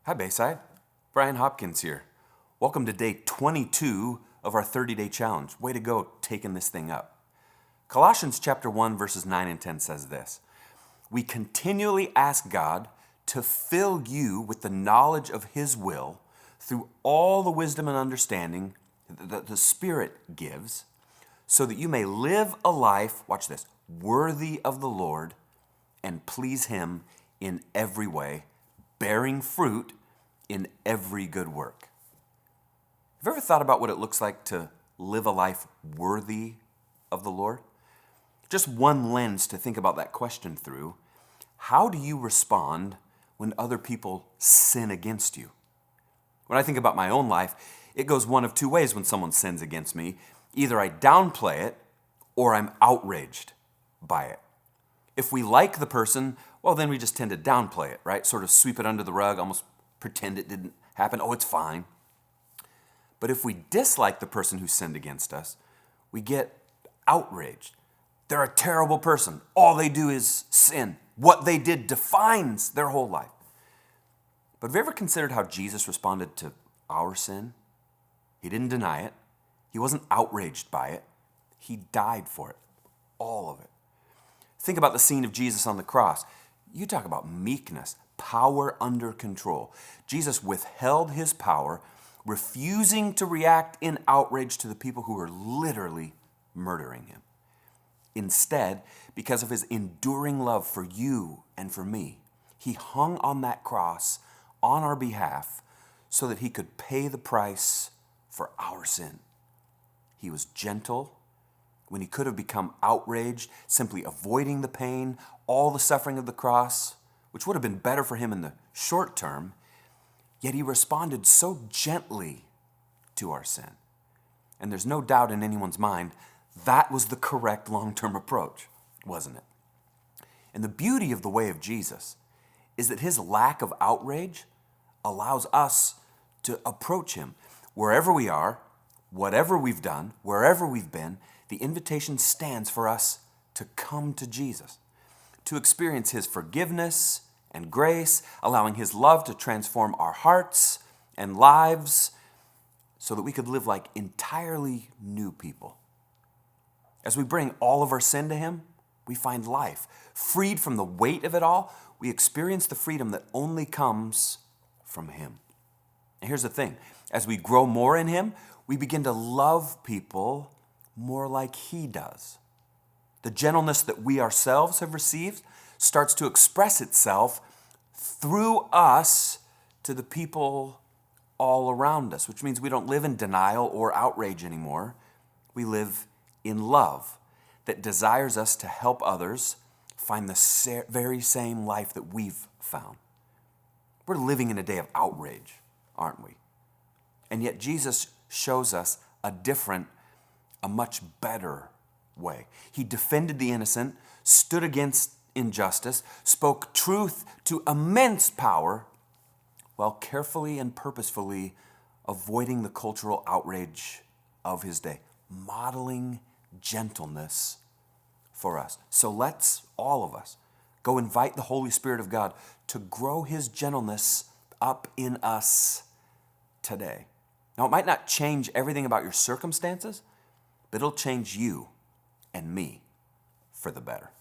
Hi, Bayside. Brian Hopkins here. Welcome to day 22 of our 30-day challenge. Way to go taking this thing up. Colossians chapter 1, verses 9 and 10 says this: We continually ask God to fill you with the knowledge of His will through all the wisdom and understanding that the Spirit gives, so that you may live a life, watch this, worthy of the Lord and please Him in every way, bearing fruit in every good work. Have you ever thought about what it looks like to live a life worthy of the Lord? Just one lens to think about that question through. How do you respond when other people sin against you? When I think about my own life, it goes one of two ways when someone sins against me. Either I downplay it or I'm outraged by it. If we like the person, well, then we just tend to downplay it, right? Sort of sweep it under the rug, almost pretend it didn't happen. Oh, it's fine. But if we dislike the person who sinned against us, we get outraged. They're a terrible person. All they do is sin. What they did defines their whole life. But have you ever considered how Jesus responded to our sin? He didn't deny it. He wasn't outraged by it. He died for it, all of it. Think about the scene of Jesus on the cross. You talk about meekness, power under control. Jesus withheld his power, refusing to react in outrage to the people who were literally murdering him. Instead, because of his enduring love for you and for me, he hung on that cross on our behalf so that he could pay the price for our sin. He was gentle when he could have become outraged, simply avoiding the pain, all the suffering of the cross, which would have been better for him in the short term, yet he responded so gently to our sin. And there's no doubt in anyone's mind that was the correct long-term approach, wasn't it? And the beauty of the way of Jesus is that his lack of outrage allows us to approach him wherever we are, whatever we've done, wherever we've been. The invitation stands for us to come to Jesus, to experience his forgiveness and grace, allowing his love to transform our hearts and lives so that we could live like entirely new people. As we bring all of our sin to him, we find life. Freed from the weight of it all, we experience the freedom that only comes from him. And here's the thing. As we grow more in him, we begin to love people more like he does. The gentleness that we ourselves have received starts to express itself through us to the people all around us, which means we don't live in denial or outrage anymore. We live in love that desires us to help others find the very same life that we've found. We're living in a day of outrage, aren't we? And yet Jesus shows us a much better way. He defended the innocent, stood against injustice, spoke truth to immense power, while carefully and purposefully avoiding the cultural outrage of his day, modeling gentleness for us. So let's, all of us, go invite the Holy Spirit of God to grow his gentleness up in us today. Now, it might not change everything about your circumstances, but it'll change you and me for the better.